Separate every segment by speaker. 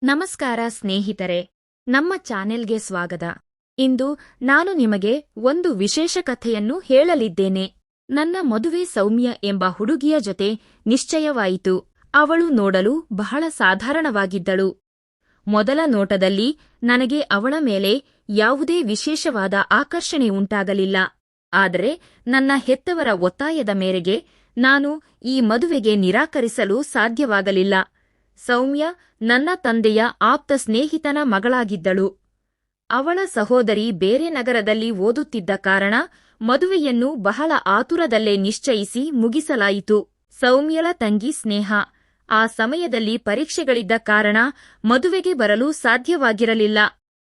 Speaker 1: ನಮಸ್ಕಾರ ಸ್ನೇಹಿತರೆ, ನಮ್ಮ ಚಾನೆಲ್ಗೆ ಸ್ವಾಗತ. ಇಂದು ನಾನು ನಿಮಗೆ ಒಂದು ವಿಶೇಷ ಕಥೆಯನ್ನು ಹೇಳಲಿದ್ದೇನೆ. ನನ್ನ ಮದುವೆ ಸೌಮ್ಯ ಎಂಬ ಹುಡುಗಿಯ ಜೊತೆ ನಿಶ್ಚಯವಾಯಿತು. ಅವಳು ನೋಡಲು ಬಹಳ ಸಾಧಾರಣವಾಗಿದ್ದಳು. ಮೊದಲ ನೋಟದಲ್ಲಿ ನನಗೆ ಅವಳ ಮೇಲೆ ಯಾವುದೇ ವಿಶೇಷವಾದ ಆಕರ್ಷಣೆ ಉಂಟಾಗಲಿಲ್ಲ. ಆದರೆ ನನ್ನ ಹೆತ್ತವರ ಒತ್ತಾಯದ ಮೇರೆಗೆ ನಾನು ಈ ಮದುವೆಗೆ ನಿರಾಕರಿಸಲು ಸಾಧ್ಯವಾಗಲಿಲ್ಲ. ಸೌಮ್ಯ ನನ್ನ ತಂದೆಯ ಆಪ್ತ ಸ್ನೇಹಿತನ ಮಗಳಾಗಿದ್ದಳು. ಅವಳ ಸಹೋದರಿ ಬೇರೆ ನಗರದಲ್ಲಿ ಓದುತ್ತಿದ್ದ ಕಾರಣ ಮದುವೆಯನ್ನು ಬಹಳ ಆತುರದಲ್ಲೇ ನಿಶ್ಚಯಿಸಿ ಮುಗಿಸಲಾಯಿತು. ಸೌಮ್ಯಳ ತಂಗಿ ಸ್ನೇಹ ಆ ಸಮಯದಲ್ಲಿ ಪರೀಕ್ಷೆಗಳಿದ್ದ ಕಾರಣ ಮದುವೆಗೆ ಬರಲು ಸಾಧ್ಯವಾಗಿರಲಿಲ್ಲ.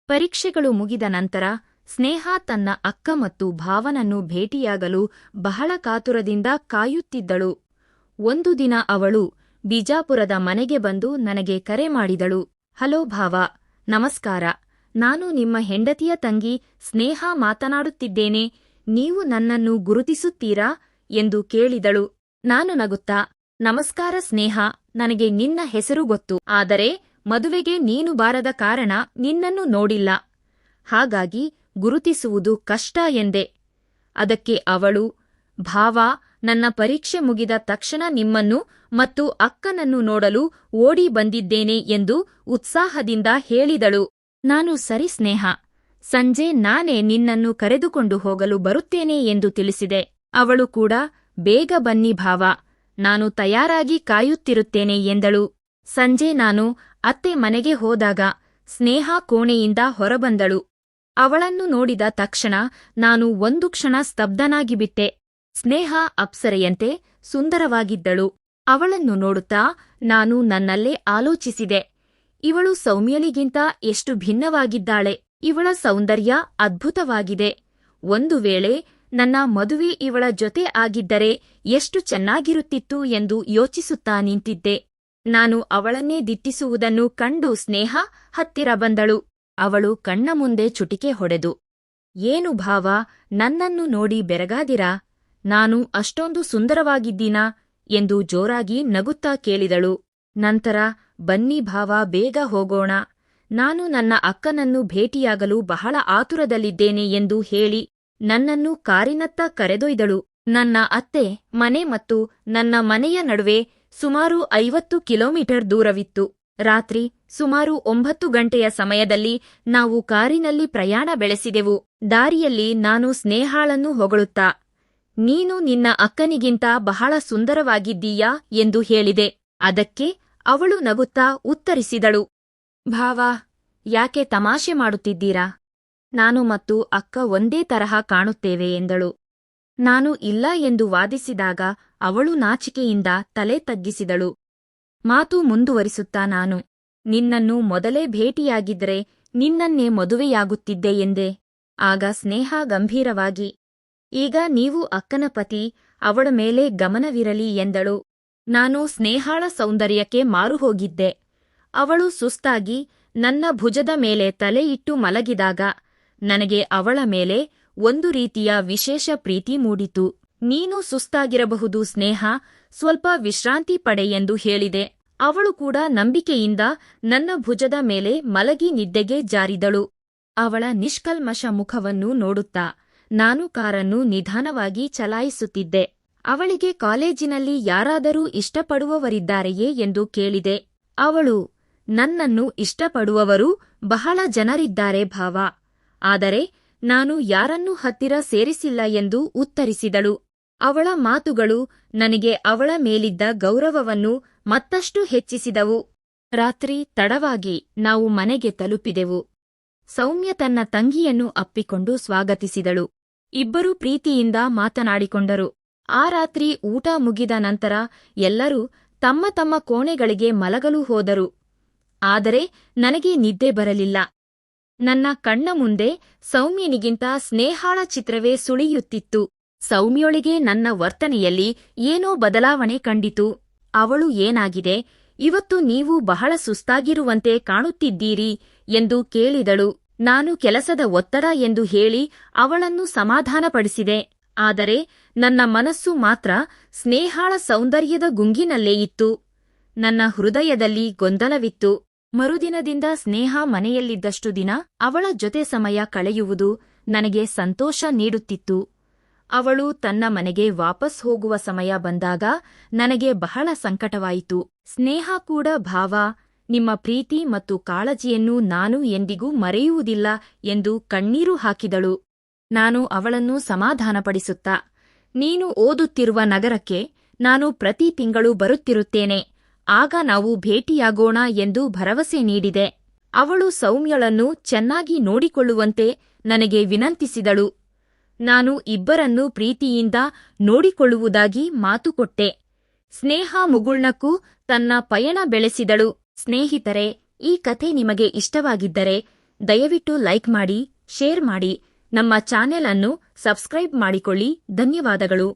Speaker 1: ಪರೀಕ್ಷೆಗಳು ಮುಗಿದ ನಂತರ ಸ್ನೇಹ ತನ್ನ ಅಕ್ಕ ಮತ್ತು ಭಾವನನ್ನು ಭೇಟಿಯಾಗಲು ಬಹಳ ಕಾತುರದಿಂದ ಕಾಯುತ್ತಿದ್ದಳು. ಒಂದು ದಿನ ಅವಳು ಬಿಜಾಪುರದ ಮನೆಗೆ ಬಂದು ನನಗೆ ಕರೆ ಮಾಡಿದಳು. ಹಲೋ ಭಾವ, ನಮಸ್ಕಾರ. ನಾನು ನಿಮ್ಮ ಹೆಂಡತಿಯ ತಂಗಿ ಸ್ನೇಹ ಮಾತನಾಡುತ್ತಿದ್ದೇನೆ. ನೀವು ನನ್ನನ್ನು ಗುರುತಿಸುತ್ತೀರಾ ಎಂದು ಕೇಳಿದಳು. ನಾನು ನಗುತ್ತಾ, ನಮಸ್ಕಾರ ಸ್ನೇಹ, ನನಗೆ ನಿನ್ನ ಹೆಸರು ಗೊತ್ತು. ಆದರೆ ಮದುವೆಗೆ ನೀನು ಬಾರದ ಕಾರಣ ನಿನ್ನನ್ನು ನೋಡಿಲ್ಲ. ಹಾಗಾಗಿ ಗುರುತಿಸುವುದು ಕಷ್ಟ ಎಂದೆ. ಅದಕ್ಕೆ ಅವಳು, ಭಾವ, ನನ್ನ ಪರೀಕ್ಷೆ ಮುಗಿದ ತಕ್ಷಣ ನಿಮ್ಮನ್ನು ಮತ್ತು ಅಕ್ಕನನ್ನು ನೋಡಲು ಓಡಿ ಬಂದಿದ್ದೇನೆ ಎಂದು ಉತ್ಸಾಹದಿಂದ ಹೇಳಿದಳು. ನಾನು ಸರಿ ಸ್ನೇಹ, ಸಂಜೆ ನಾನೇ ನಿನ್ನನ್ನು ಕರೆದುಕೊಂಡು ಹೋಗಲು ಬರುತ್ತೇನೆ ಎಂದು ತಿಳಿಸಿದೆ. ಅವಳು ಕೂಡ ಬೇಗ ಬನ್ನಿ ಭಾವ, ನಾನು ತಯಾರಾಗಿ ಕಾಯುತ್ತಿರುತ್ತೇನೆ ಎಂದಳು. ಸಂಜೆ ನಾನು ಅತ್ತೆ ಮನೆಗೆ ಹೋದಾಗ ಸ್ನೇಹ ಕೋಣೆಯಿಂದ ಹೊರಬಂದಳು. ಅವಳನ್ನು ನೋಡಿದ ತಕ್ಷಣ ನಾನು ಒಂದು ಕ್ಷಣ ಸ್ತಬ್ಧನಾಗಿಬಿಟ್ಟೆ. ಸ್ನೇಹ ಅಪ್ಸರೆಯಂತೆ ಸುಂದರವಾಗಿದ್ದಳು. ಅವಳನ್ನು ನೋಡುತ್ತಾ ನಾನು ನನ್ನಲ್ಲೇ ಆಲೋಚಿಸಿದೆ, ಇವಳು ಸೌಮ್ಯಳಿಗಿಂತ ಎಷ್ಟು ಭಿನ್ನವಾಗಿದ್ದಾಳೆ. ಇವಳ ಸೌಂದರ್ಯ ಅದ್ಭುತವಾಗಿದೆ. ಒಂದು ವೇಳೆ ನನ್ನ ಮದುವೆ ಇವಳ ಜೊತೆ ಆಗಿದ್ದರೆ ಎಷ್ಟು ಚೆನ್ನಾಗಿರುತ್ತಿತ್ತು ಎಂದು ಯೋಚಿಸುತ್ತಾ ನಿಂತಿದ್ದೆ. ನಾನು ಅವಳನ್ನೇ ದಿಟ್ಟಿಸುವುದನ್ನು ಕಂಡು ಸ್ನೇಹ ಹತ್ತಿರ ಬಂದಳು. ಅವಳು ಕಣ್ಣ ಮುಂದೆ ಚುಟಿಕೆ ಹೊಡೆದು, ಏನು ಭಾವ, ನನ್ನನ್ನು ನೋಡಿ ಬೆರಗಾದಿರಾ? ನಾನು ಅಷ್ಟೊಂದು ಸುಂದರವಾಗಿದ್ದೀನಾ ಎಂದು ಜೋರಾಗಿ ನಗುತ್ತಾ ಕೇಳಿದಳು. ನಂತರ ಬನ್ನಿ ಭಾವ, ಬೇಗ ಹೋಗೋಣ. ನಾನು ನನ್ನ ಅಕ್ಕನನ್ನು ಭೇಟಿಯಾಗಲು ಬಹಳ ಆತುರದಲ್ಲಿದ್ದೇನೆ ಎಂದು ಹೇಳಿ ನನ್ನನ್ನು ಕಾರಿನತ್ತ ಕರೆದೊಯ್ದಳು. ನನ್ನ ಅತ್ತೆ ಮನೆ ಮತ್ತು ನನ್ನ ಮನೆಯ ನಡುವೆ ಸುಮಾರು 50 ಕಿಲೋಮೀಟರ್ ದೂರವಿತ್ತು. ರಾತ್ರಿ ಸುಮಾರು 9 ಗಂಟೆಯ ಸಮಯದಲ್ಲಿ ನಾವು ಕಾರಿನಲ್ಲಿ ಪ್ರಯಾಣ ಬೆಳೆಸಿದೆವು. ದಾರಿಯಲ್ಲಿ ನಾನು ಸ್ನೇಹಾಳನ್ನು ಹೊಗಳುತ್ತಾ, ನೀನು ನಿನ್ನ ಅಕ್ಕನಿಗಿಂತ ಬಹಳ ಸುಂದರವಾಗಿದ್ದೀಯಾ ಎಂದು ಹೇಳಿದೆ. ಅದಕ್ಕೆ ಅವಳು ನಗುತ್ತಾ ಉತ್ತರಿಸಿದಳು, ಭಾವ, ಯಾಕೆ ತಮಾಷೆ ಮಾಡುತ್ತಿದ್ದೀರಾ? ನಾನು ಮತ್ತು ಅಕ್ಕ ಒಂದೇ ತರಹ ಕಾಣುತ್ತೇವೆ ಎಂದಳು. ನಾನು ಇಲ್ಲ ಎಂದು ವಾದಿಸಿದಾಗ ಅವಳು ನಾಚಿಕೆಯಿಂದ ತಲೆ ತಗ್ಗಿಸಿದಳು. ಮಾತು ಮುಂದುವರಿಸುತ್ತಾ ನಾನು, ನಿನ್ನನ್ನು ಮೊದಲೇ ಭೇಟಿಯಾಗಿದ್ದರೆ ನಿನ್ನನ್ನೇ ಮದುವೆಯಾಗುತ್ತಿದ್ದೆ ಎಂದೆ. ಆಗ ಸ್ನೇಹ ಗಂಭೀರವಾಗಿ, ಈಗ ನೀವು ಅಕ್ಕನ ಪತಿ, ಅವಳ ಮೇಲೆ ಗಮನವಿರಲಿ ಎಂದಳು. ನಾನು ಸ್ನೇಹಾಳ ಸೌಂದರ್ಯಕ್ಕೆ ಮಾರುಹೋಗಿದ್ದೆ. ಅವಳು ಸುಸ್ತಾಗಿ ನನ್ನ ಭುಜದ ಮೇಲೆ ತಲೆಯಿಟ್ಟು ಮಲಗಿದಾಗ ನನಗೆ ಅವಳ ಮೇಲೆ ಒಂದು ರೀತಿಯ ವಿಶೇಷ ಪ್ರೀತಿ ಮೂಡಿತು. ನೀನು ಸುಸ್ತಾಗಿರಬಹುದು ಸ್ನೇಹ, ಸ್ವಲ್ಪ ವಿಶ್ರಾಂತಿ ಪಡೆ ಎಂದು ಹೇಳಿದೆ. ಅವಳು ಕೂಡ ನಂಬಿಕೆಯಿಂದ ನನ್ನ ಭುಜದ ಮೇಲೆ ಮಲಗಿ ನಿದ್ದೆಗೆ ಜಾರಿದಳು. ಅವಳ ನಿಷ್ಕಲ್ಮಶ ಮುಖವನ್ನು ನೋಡುತ್ತಾ ನಾನು ಕಾರನ್ನು ನಿಧಾನವಾಗಿ ಚಲಾಯಿಸುತ್ತಿದ್ದೆ. ಅವಳಿಗೆ ಕಾಲೇಜಿನಲ್ಲಿ ಯಾರಾದರೂ ಇಷ್ಟಪಡುವವರಿದ್ದಾರೆಯೇ ಎಂದು ಕೇಳಿದೆ. ಅವಳು, ನನ್ನನ್ನು ಇಷ್ಟಪಡುವವರು ಬಹಳ ಜನರಿದ್ದಾರೆ ಭಾವ, ಆದರೆ ನಾನು ಯಾರನ್ನೂ ಹತ್ತಿರ ಸೇರಿಸಿಲ್ಲ ಎಂದು ಉತ್ತರಿಸಿದಳು. ಅವಳ ಮಾತುಗಳು ನನಗೆ ಅವಳ ಮೇಲಿದ್ದ ಗೌರವವನ್ನು ಮತ್ತಷ್ಟು ಹೆಚ್ಚಿಸಿದವು. ರಾತ್ರಿ ತಡವಾಗಿ ನಾವು ಮನೆಗೆ ತಲುಪಿದೆವು. ಸೌಮ್ಯ ತನ್ನ ತಂಗಿಯನ್ನು ಅಪ್ಪಿಕೊಂಡು ಸ್ವಾಗತಿಸಿದಳು. ಇಬ್ಬರೂ ಪ್ರೀತಿಯಿಂದ ಮಾತನಾಡಿಕೊಂಡರು. ಆ ರಾತ್ರಿ ಊಟ ಮುಗಿದ ನಂತರ ಎಲ್ಲರೂ ತಮ್ಮ ತಮ್ಮ ಕೋಣೆಗಳಿಗೆ ಮಲಗಲು ಹೋದರು. ಆದರೆ ನನಗೆ ನಿದ್ದೆ ಬರಲಿಲ್ಲ. ನನ್ನ ಕಣ್ಣ ಮುಂದೆ ಸೌಮ್ಯನಿಗಿಂತ ಸ್ನೇಹಾಳ ಚಿತ್ರವೇ ಸುಳಿಯುತ್ತಿತ್ತು. ಸೌಮ್ಯೊಳಿಗೆ ನನ್ನ ವರ್ತನೆಯಲ್ಲಿ ಏನೋ ಬದಲಾವಣೆ ಕಂಡಿತು. ಅವಳು ಏನಾಗಿದೆ, ಇವತ್ತು ನೀವು ಬಹಳ ಸುಸ್ತಾಗಿರುವಂತೆ ಕಾಣುತ್ತಿದ್ದೀರಿ ಎಂದು ಕೇಳಿದಳು. ನಾನು ಕೆಲಸದ ಒತ್ತಡ ಎಂದು ಹೇಳಿ ಅವಳನ್ನು ಸಮಾಧಾನಪಡಿಸಿದೆ. ಆದರೆ ನನ್ನ ಮನಸ್ಸು ಮಾತ್ರ ಸ್ನೇಹಾಳ ಸೌಂದರ್ಯದ ಗುಂಗಿನಲ್ಲೇ ಇತ್ತು. ನನ್ನ ಹೃದಯದಲ್ಲಿ ಗೊಂದಲವಿತ್ತು. ಮರುದಿನದಿಂದ ಸ್ನೇಹ ಮನೆಯಲ್ಲಿದ್ದಷ್ಟು ದಿನ ಅವಳ ಜೊತೆ ಸಮಯ ಕಳೆಯುವುದು ನನಗೆ ಸಂತೋಷ ನೀಡುತ್ತಿತ್ತು. ಅವಳು ತನ್ನ ಮನೆಗೆ ವಾಪಸ್ ಹೋಗುವ ಸಮಯ ಬಂದಾಗ ನನಗೆ ಬಹಳ ಸಂಕಟವಾಯಿತು. ಸ್ನೇಹ ಕೂಡ ಭಾವ, ನಿಮ್ಮ ಪ್ರೀತಿ ಮತ್ತು ಕಾಳಜಿಯನ್ನು ನಾನು ಎಂದಿಗೂ ಮರೆಯುವುದಿಲ್ಲ ಎಂದು ಕಣ್ಣೀರು ಹಾಕಿದಳು. ನಾನು ಅವಳನ್ನು ಸಮಾಧಾನಪಡಿಸುತ್ತಾ, ನೀನು ಓದುತ್ತಿರುವ ನಗರಕ್ಕೆ ನಾನು ಪ್ರತಿ ತಿಂಗಳು ಬರುತ್ತಿರುತ್ತೇನೆ, ಆಗ ನಾವು ಭೇಟಿಯಾಗೋಣ ಎಂದು ಭರವಸೆ ನೀಡಿದೆ. ಅವಳು ಸೌಮ್ಯಳನ್ನು ಚೆನ್ನಾಗಿ ನೋಡಿಕೊಳ್ಳುವಂತೆ ನನಗೆ ವಿನಂತಿಸಿದಳು. ನಾನು ಇಬ್ಬರನ್ನೂ ಪ್ರೀತಿಯಿಂದ ನೋಡಿಕೊಳ್ಳುವುದಾಗಿ ಮಾತುಕೊಟ್ಟೆ. ಸ್ನೇಹ ಮುಗುಳ್ನಕ್ಕೂ ತನ್ನ ಪಯಣ ಬೆಳೆಸಿದಳು. ಸ್ನೇಹಿತರೆ, ಈ ಕಥೆ ನಿಮಗೆ ಇಷ್ಟವಾಗಿದ್ದರೆ ದಯವಿಟ್ಟು ಲೈಕ್ ಮಾಡಿ, ಶೇರ್ ಮಾಡಿ, ನಮ್ಮ ಚಾನೆಲ್ ಅನ್ನು ಸಬ್ಸ್ಕ್ರೈಬ್ ಮಾಡಿಕೊಳ್ಳಿ. ಧನ್ಯವಾದಗಳು.